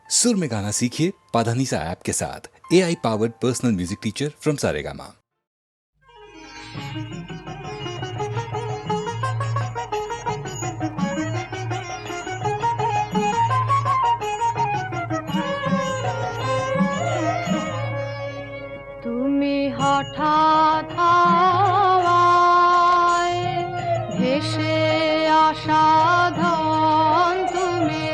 सुर में गाना सीखिए पाधानीसा ऐप के साथ। AI powered personal music teacher from Saregama. তুমি হঠাৎ হাওয়ায় ভেসে আসা ধন, তুমি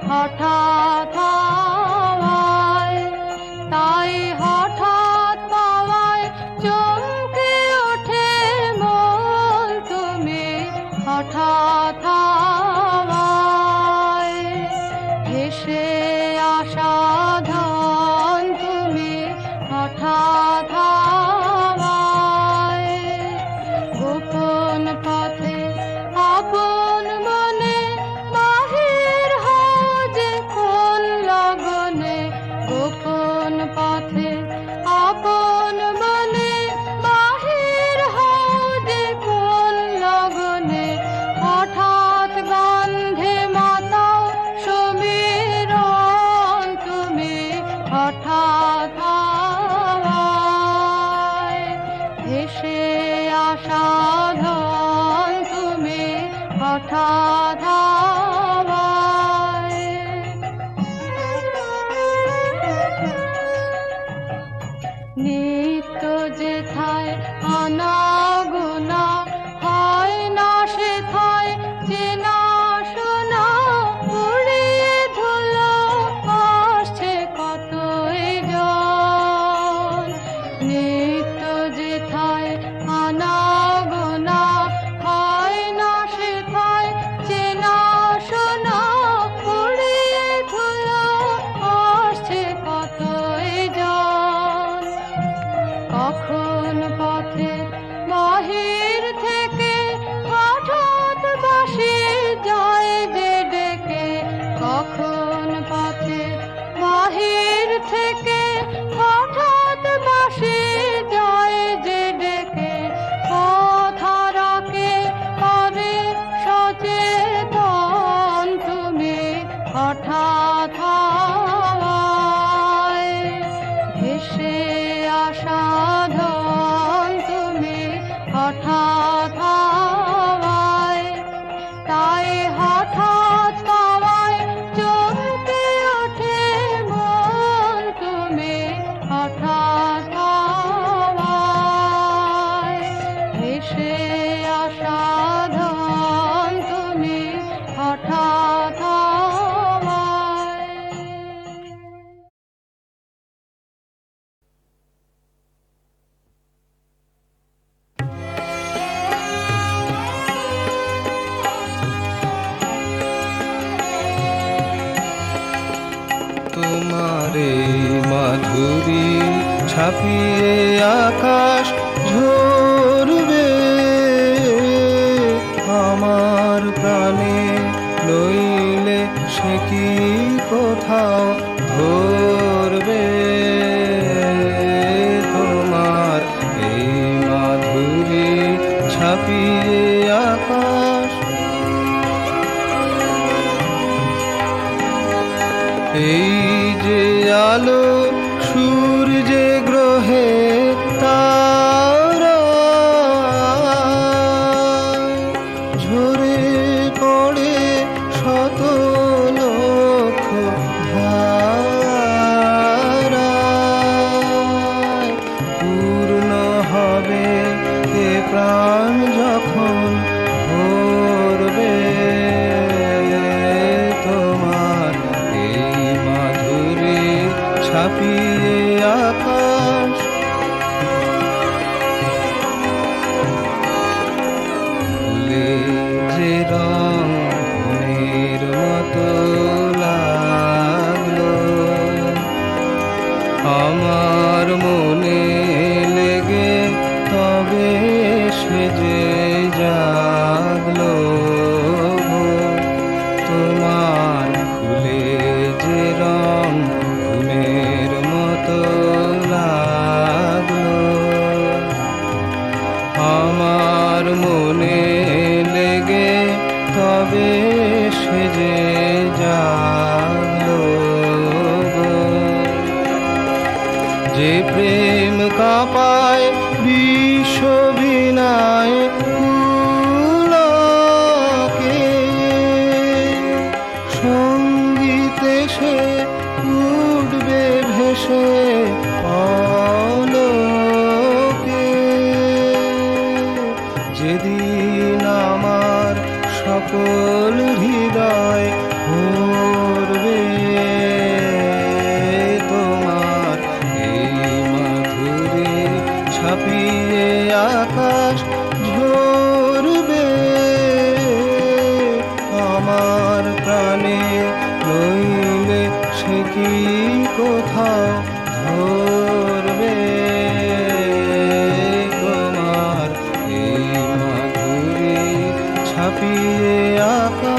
হঠাৎ হাওয়ায়, তাই হঠাৎ পাওয়ায় চমকে ওঠে মন, তুমি হঠাৎ হাওয়ায় ভেসে আসা ধন, তুমি হঠাৎ হাওয়ায়। গোপন পথে আপন মনে বাহির হও যে কোন লগনে, গোপন পথে আপন মনে বাহির হও যে কোন লগনে, হঠাৎ গন্ধে মাতাও সমীরণ, তুমি হঠাৎ হাওয়ায় ভেসে আসা ধন, তুমি হঠাৎ হাওয়ায়। নিত্য যেথায় আনাগোনা হয় না সেথায় চেনা শোনা, উড়িয়ে ধুলো আসছে কতই জন। নিত্য যেথায় আনাগোনা হয় না সেথায় চেনা শোনা, উড়িয়ে ধুলো আসছে কতই জন। কখন পথের বাহির থেকে হঠাৎ বাঁশি যায় যে ডেকে, কখন পথের বাহির থেকে হঠাৎ বাঁশি যায় যে ডেকে, পথহারাকে করে সচেতন, তুমি হঠাৎ হাওয়ায় ভেসে আসা ধন, তুমি হঠাৎ হাওয়ায়, তাই হঠাৎ পাওয়ায় চমকে ওঠে মন, তুমি হঠাৎ হাওয়ায় ভেসে আসা ধন, তুমি হঠাৎ হাওয়ায়। তোমারে মাধুরী ছাপিয়ে আকাশ ঝরবে, আমার প্রাণে নইলে সে কি কোথাও ধরবে। তোমার এই মাধুরী ছাপিয়ে আকাশ, এই যে আলো সূর্যে গ্রহে তারা ঝরে পড়ে শত লক্ষ ধারায়, পূর্ণ হবে এ প্রাণ যখন ভরবে। তোমার এই মাধুরী ছাপিয়ে আকাশ, ফুলে যে রং ঘুমের মতো লাগলো, আমার মনে লেগে তবে সে যে জাগলো। তোমার ফুলে যে রং ঘুমের মতো লাগলো, আমার মনে লেগে তবে সে যে জাগলো। যে প্রেম কাঁপায় বিশ্ববিনায় পুলকে, সঙ্গীতে সে উঠবে ভেসে অলোকে। যেদিন আমার সকল হৃদয় ভরবে তোমার এই মাধুরী, ছাপিয়ে আকাশ ঝরবে আমার প্রাণে, নইলে সে কি কোথাও ধরবে তোমার এই মাধুরী, ছাপিয়ে আকাশ।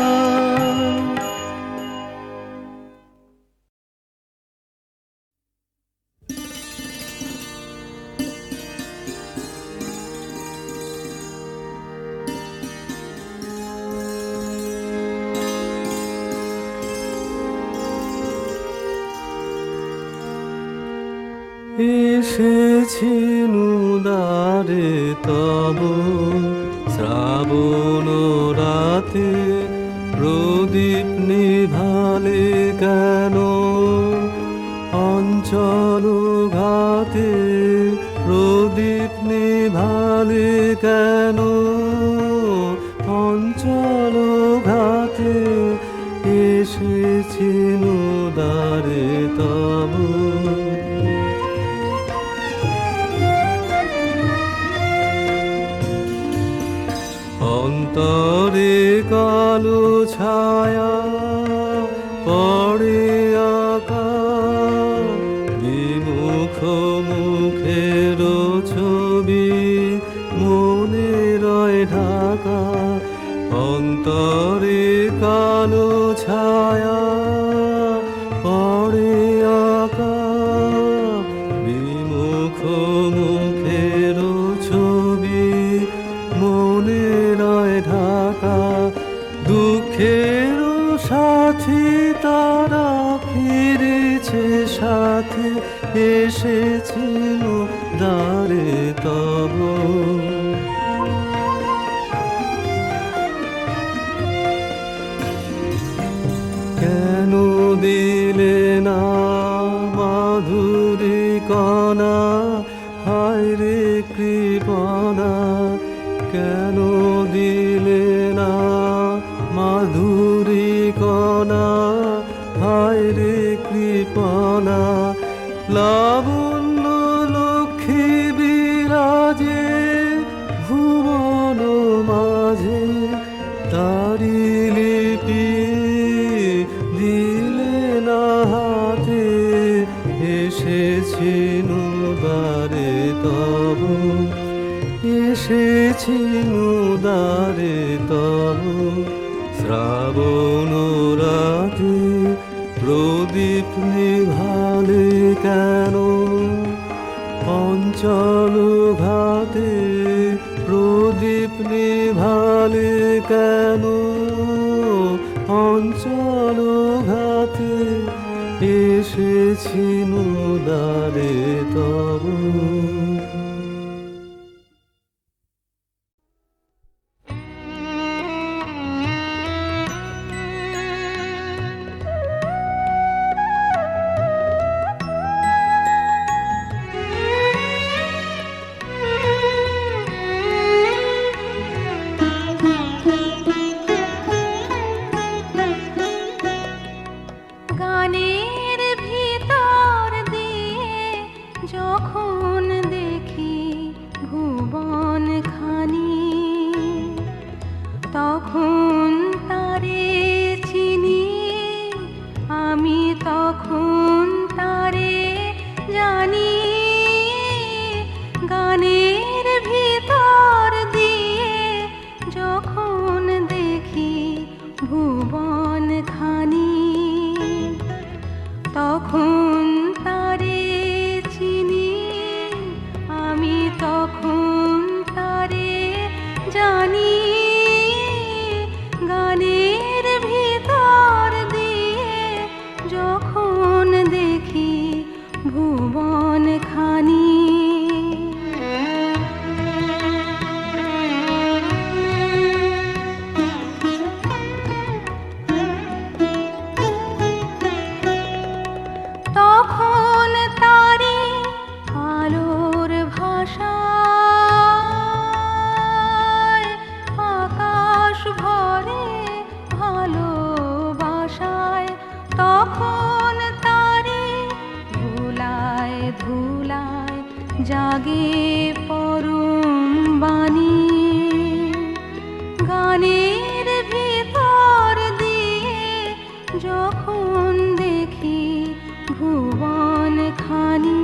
এসেছি নুদারে তব শ্রাবণ রাতে, প্রদীপ নিভালে কেন অঞ্চল ঘাতে, প্রদীপ নিভালে কেন অঞ্চল ঘাতে। এসেছি নুদারে তব অন্তরে কালো ছায়া পড়ে আঁকা, বিমুখ মুখের ছবি মনে রয় ঢাকা। অন্তরে কালো ছায়া পড়ে আঁকা, বিমুখ মুখের ছবি মনে রয় ঢাকা। দুঃখের সাথী তারা ফিরেছে সাথে, এসেছিল দ্বারে তব। কেন দিলে না মাধুরী কণা, হায় রে কৃপণা। কেন দিলে না মাধুরী কণা, হায় রে কৃপণা। লাবণ্য লক্ষ্মী বিরাজে ভুবন মাঝে, তারি লিপি দিলে না হাতে। এসেছি নুদারে তব, এসেছি নুদারে তব। শ্রাবণ রাতে প্রদীপ নিভালে কেন অঞ্চল ঘাতে, প্রদীপ নিভালে কেন অঞ্চল ঘাতে। এসেছি নুদারে তব। গানের ভিতর দিয়ে যখন দেখি ভুবন খানি, তখন তারে চিনি আমি, তখন তারে জানি। গানের ভিতর দিয়ে যখন দেখি ভুবন খানি, তখন তারে চিনি আমি, তখন তারে জানি। গানের ভিতর দিয়ে যখন দেখি ভুবন জাগে পরম বাণী, গানের ভিতর দিয়ে যখন দেখি ভুবন খানি।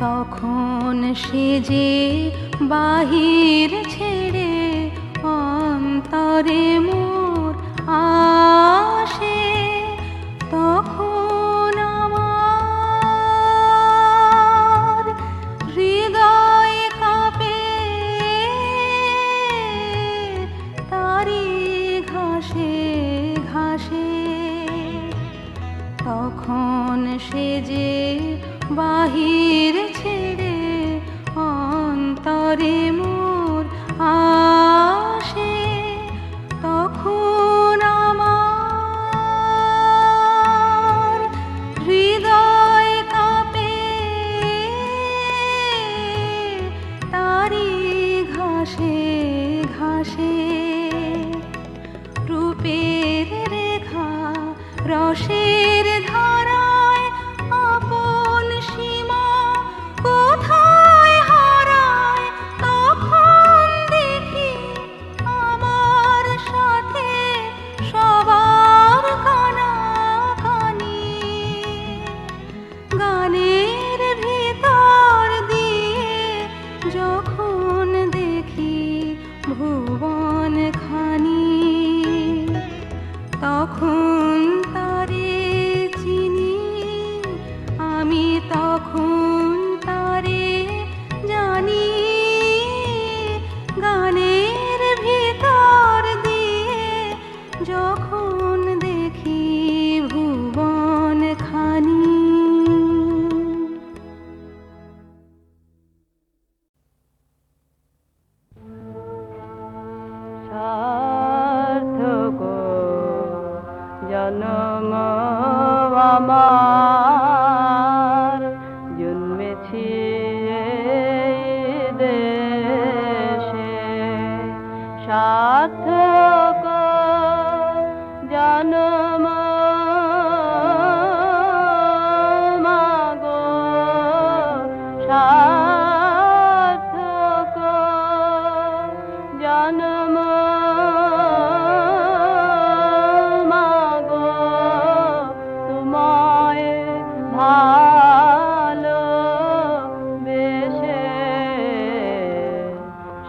তখন সে যে বাহির ছেড়ে অন্তরে মোর আসে, তখন আমার হৃদয় কাঁপে তারি ঘাসে ঘাসে। তখন সে যে বাহির ছেড়ে অন্তরে মোর আসে, তখন আমার হৃদয় কাঁপে তারি ঘাসে ঘাসে। রূপের রেখা রসের ধারায় আপন সীমা কোথায় হারায়, তখন দেখি আমার সাথে সবার কানাকানি। গানের ভিতর দিয়ে যখন দেখি ভুবন খানি, তখন তারে চিনি আমি, তখন তারে জানি। গানের ভিতর দিয়ে যখন দেখি ভুবন খানি। সার্থক জন্ম আমার, জন্মেছি এই দেশে। সার্থক জন্ম মাগো, সার্থক জন্ম মাগো, তোমায় ভালোবেসে।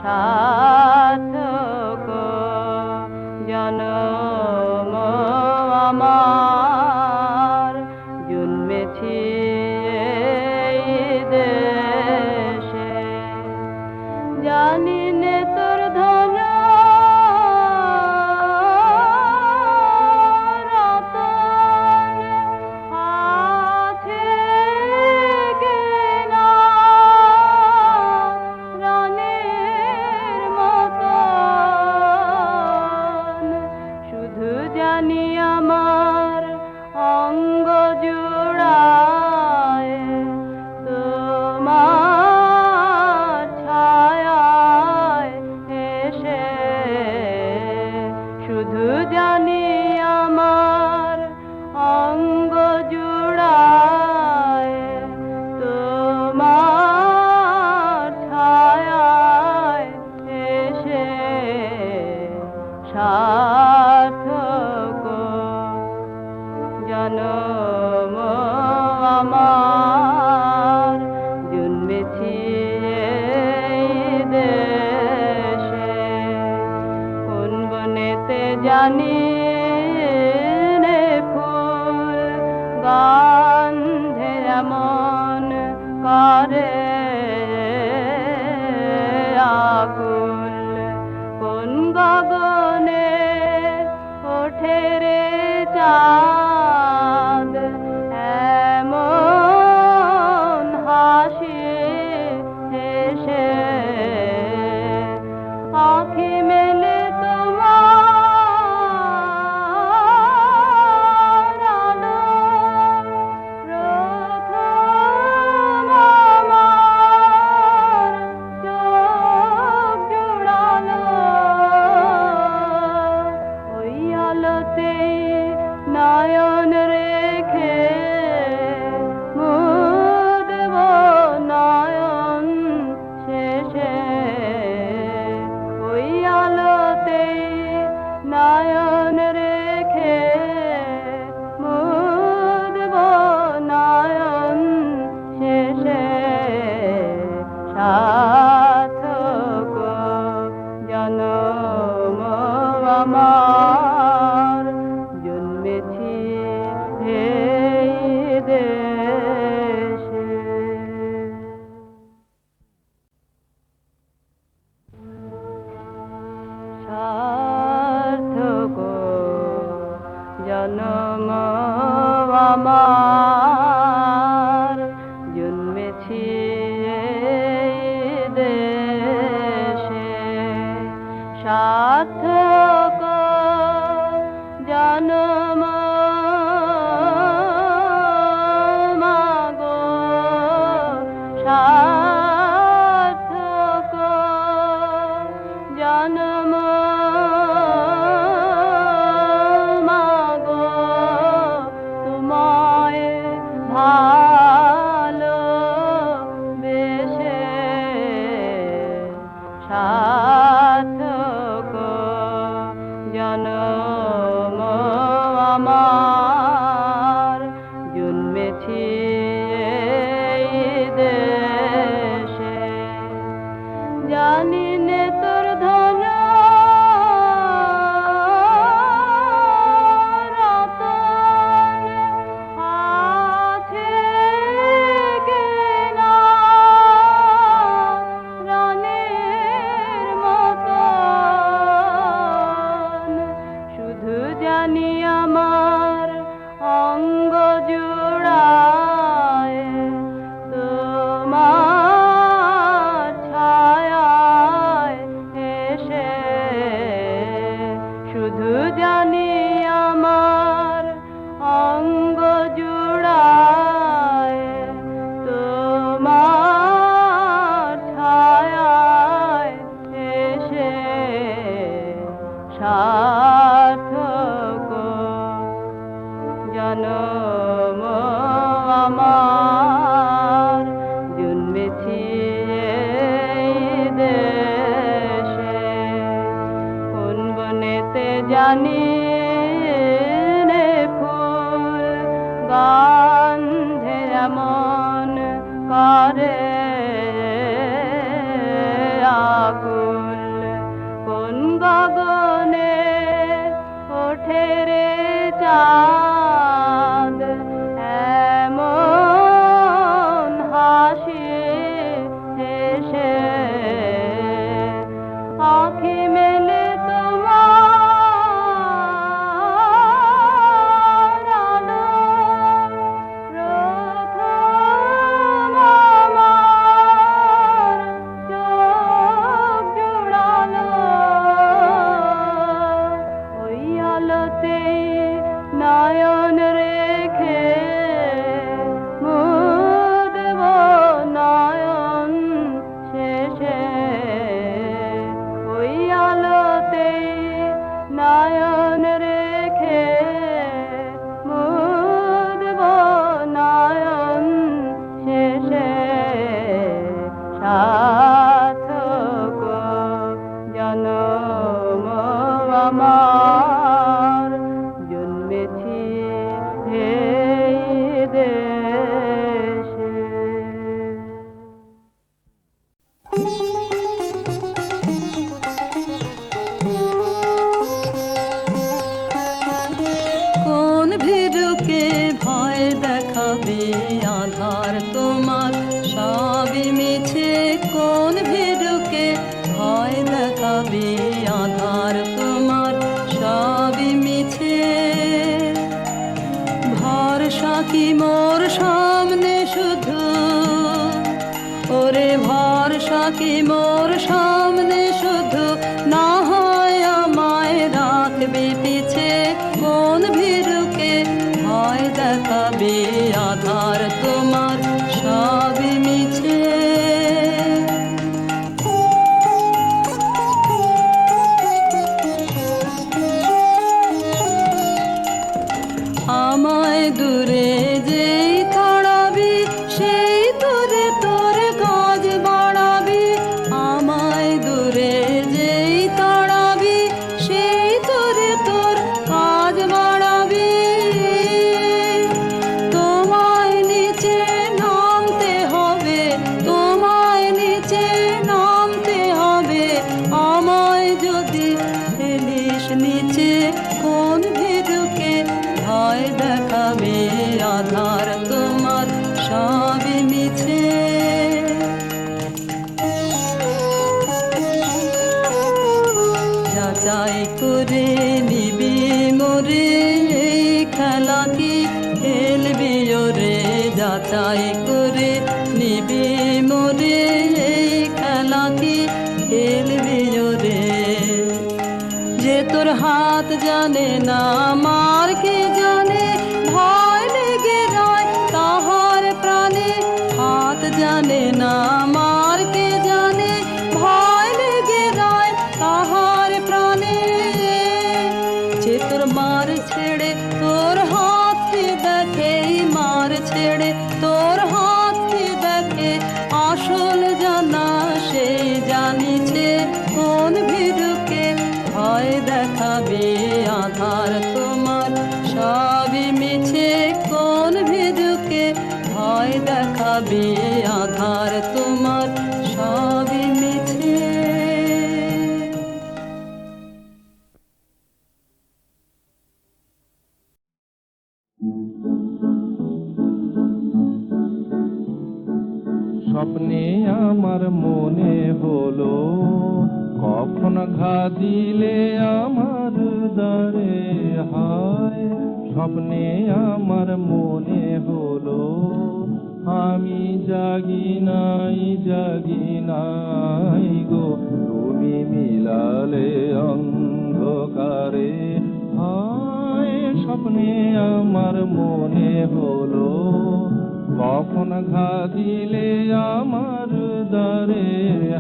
সার্থক জন্ম আমার, জন্মেছি এই দেশে। জানি নে তোর ধন রতন আছে কিনা, রানীর মতন। শুধু জানি আমার অঙ্গ জুড়ায় তোমার ছায়ায় এসে। শুধু জানি আমার অঙ্গ জুড়ায় তোমার ছায়ায় এসে। সার্থক জন্ম আমার, জন্মেছি এই দেশে। কোন বনেতে জানি নে ফুল গন্ধে এমন করে আকুল। কোন গগনে ওঠে রে চাঁদ এমন হাসি হেসে। আঁখি মেলে তোমার সার্থক জন্ম আমার, জন্মেছি এই দেশে। সার্থক জন্ম মাগো, সার্থক জন্ম মাগো, তোমায় ভালোবেসে। সার্থক জন্ম আমার, জন্মেছি এই দেশে। জানি নে তোর ধন রতন আছে কিনা, রানের মতন। শুধু জানি আমার অঙ্গ জুড়ায় তোমার ছায়ায় এসে। শুধু জানি আমার অঙ্গ জুড়ায় তোমার ছায়ায় এসে। সার্থক জন্ম আমার, জন্মেছি এই দেশে। কোন বনেতে জানি নে ফুল গন্ধে এমন করে আকুল। কোন গগনে ওঠে রে চাঁদ, এমন হাসি হেসে। আঁখি মেলে তোমার আলো, প্রথম আমার চোখ জুড়ালো। ওই আলোতেই নয়ন রেখে মুদব নয়ন শেষে। ওই আলোতেই নয়ন রেখে মুদব নয়ন শেষে। সার্থক জন্ম আমার, জন্মেছি এই দেশে। কোন ভীরুকে ভয় দেখাবে আধার তোমার, সবই মিছে। কোন ভীরুকে ভয় দেখাবে আধার তোমার, সবই মিছে। ভরসা কি মোর সামনে শুধু, ওরে ভরসা কি মোর সামনে শুধু, না হয় আমায় রাখবে পিছে। কোন ভীরুকে ভয় দেখাবে আধার তোমার, সবই মিছে। আমায় দূরে যেই তাড়াবি, সেই দূরে তোর কাজ বাড়াবি। আমায় যাচাই করে নিবি মোরে এই খেলা কি খেলবি ওরে যাচাই করে নিবি মোরে এই খেলা কি খেলবি ওরে যে তোর হাত জানে না আমার কে জানে ভয় লেগে রয় তাহার প্রাণে হাত জানে না আমার কে জানে ভয় লেগে রয় তাহার প্রাণে যে তোর মার ছেড়ে তোর হাতকে দেখে মার ছেড়ে তোর হাতকে দেখে আসল জানা সেই জানিছে কোন ভীরুকে ভয় দেখাবে আধার তোমার সবই মিছে কোন ভীরুকে ভয় দেখাবে আধার তোমার সবই মিছে স্বপ্নে আমার মনে হলো কখন ঘা দিলে আমার দ্বারে হায় স্বপ্নে আমার মনে হলো আমি জাগি নাই গো তুমি মিলালে অন্ধকারে হায় স্বপ্নে আমার মনে হলো কখন ঘা দিলে আমার দ্বারে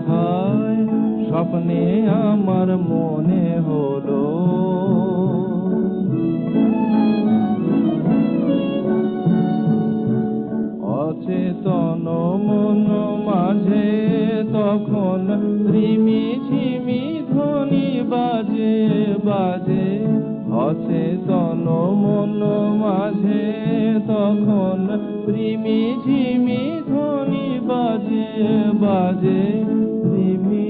হায় স্বপ্নে আমার মনে হলো অচেতন মন মাঝে তখন রিমি ঝিমি ধ্বনি বাজে বাজে অচেতন মন মাঝে তখন রিমি ঝিমি ধ্বনি বাজে বাজে রিমি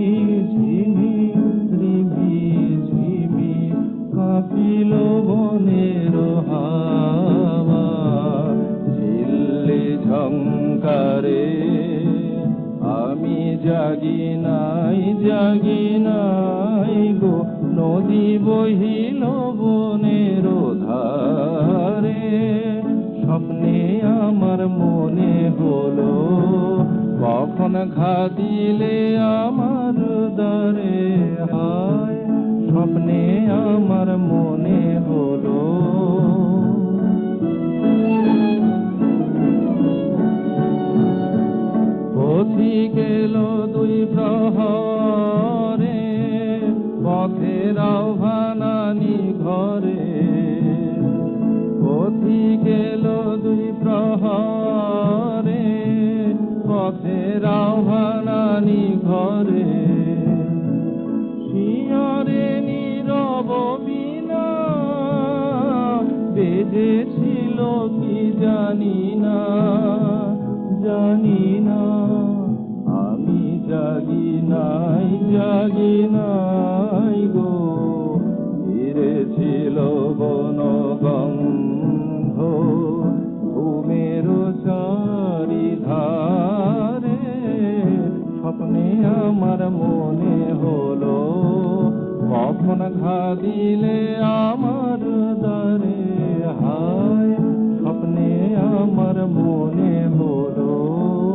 ঝিমি কাঁপিল বনের হাওয়া ঝিল্লি ঝংকারে আমি জাগি নাই গো নদী বহিল বনের ধারে স্বপ্নে আমার মনে হলো কখন ঘা দিলে আমার দ্বারে হায় স্বপ্নে আমার মনে হলো পথিক এলো দুই প্রহরে পথের আহ্বানানি ঘরে পথিক এলো দুই প্রহরে পথের আহ্বানানি ঘরে শিয়রে নীরব বিনা বেজেছিল কি জানি না আমি জাগি নাই গো ফিরেছিল বনগন্ধ ঘুমের চারিধারে স্বপ্নে আমার মনে হলো কখন ঘা দিলে আমার দ্বারে হায় স্বপ্নে আমার মনে হলো কথা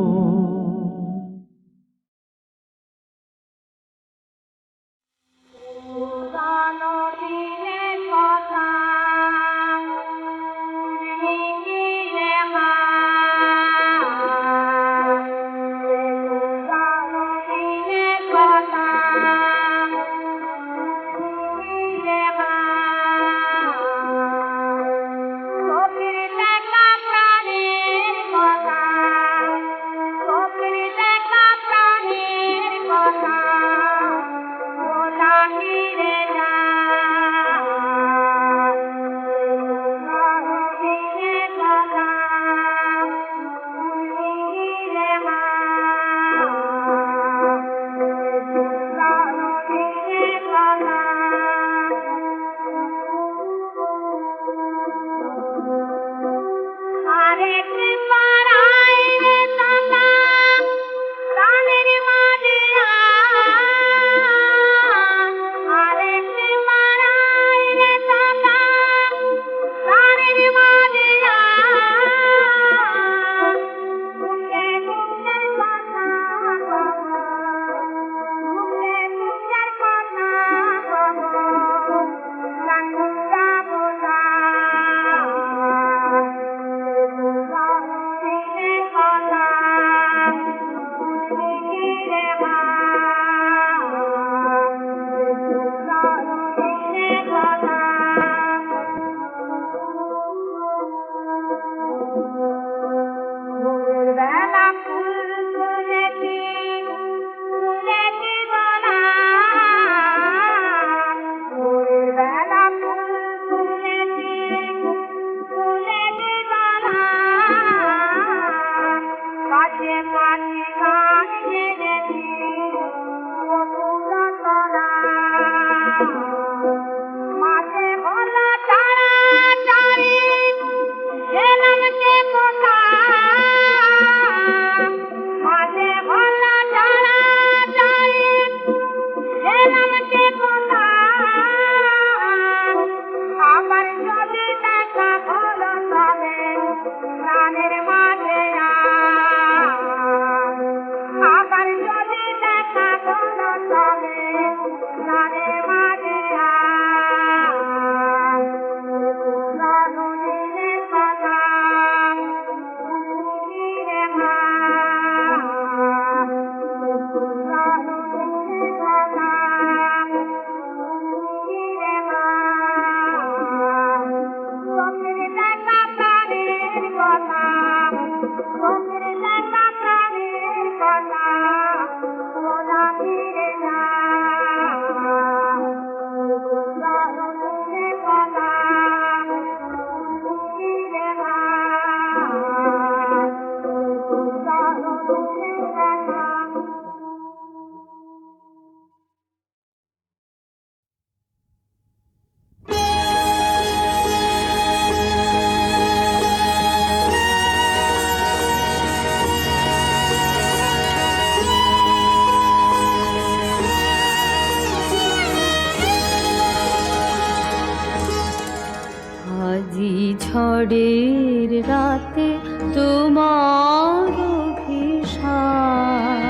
ঝড়ের রাতে তোমার অভিসার,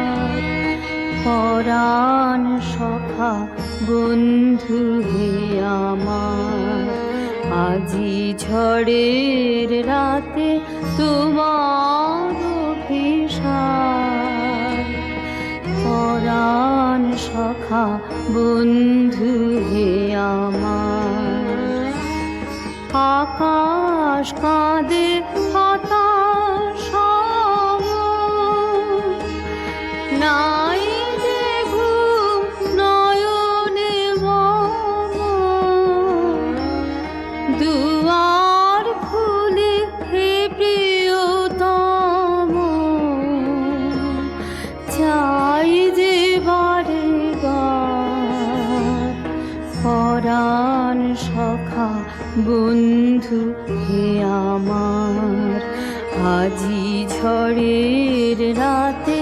পরাণ সখা বন্ধু হে আমার, আজি ঝড়ের রাতে তোমার অভিসার, পরাণ সখা বন্ধু হে আমার। আকাশ কাঁদে হতাশ নাই যে ঘুম নয়নে মম, দুয়ার খুলে হে প্রিয়তম, চাই যে বারে বার, পরাণ সখা বন্ধু হে আমার, আজি ঝড়ের রাতে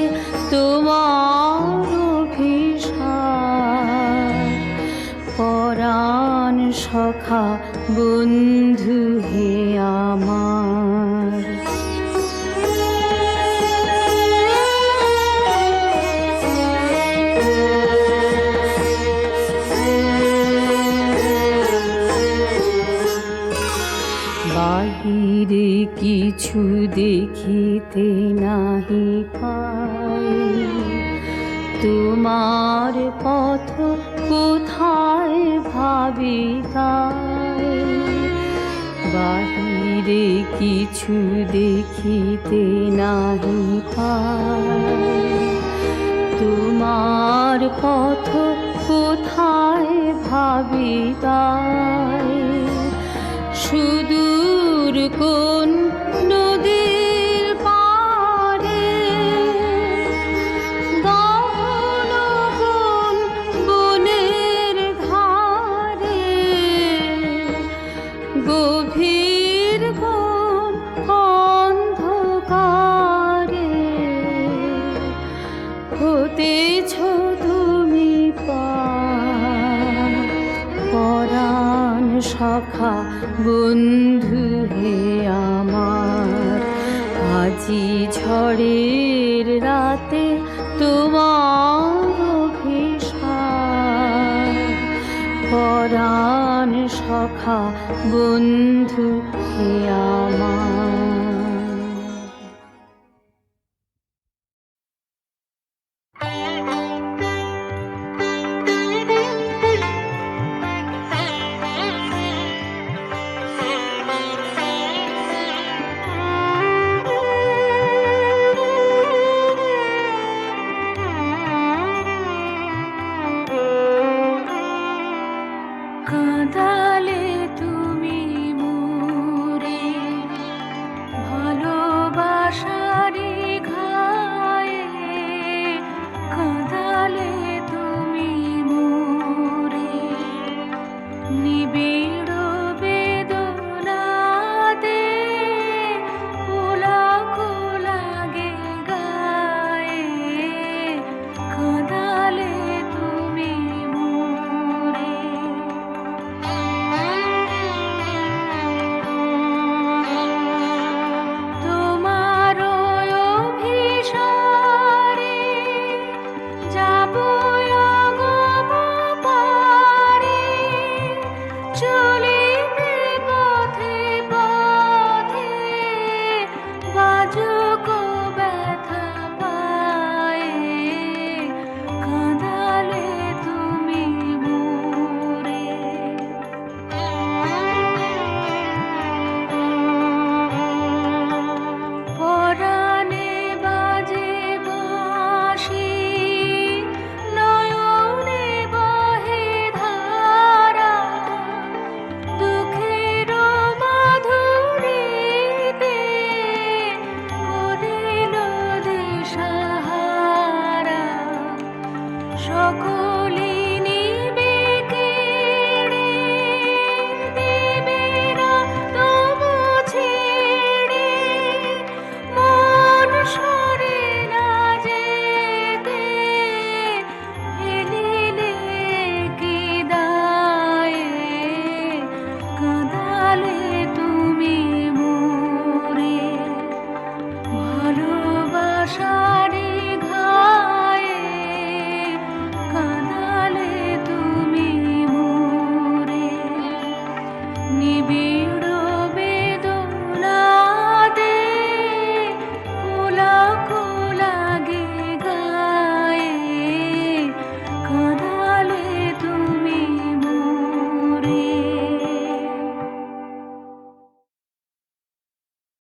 তোমার অভিসার, পরাণ সখা বন্ধু হে আমার। বাহিরে কিছু দেখিতে নাহি পাই, তোমার পথ কোথায় ভাবি তাই, বাহিরে কিছু দেখিতে নাহি পাই, তোমার পথ কোথায় ভাবি তাই, সুদূর কোন নদীর পারে, গহন কোন বনের ধারে, গভীর কোন অন্ধকারে, হতেছ তুমি পার, পরাণ সখা বন্ধু হে আমার, আজি ঝড়ের রাতে তোমার অভিসার, পরাণ সখা বন্ধু হে আমার। কাঁদালে তুমি মোরে ভালোবাসারি ঘায়ে, কাঁদালে তুমি মোরে নিবিড় বেদনাতে, পুলক লাগে গায়ে, কাঁদালে তুমি মোরে। তোমার অভিসারে যাব অগম পারে, নিবিড়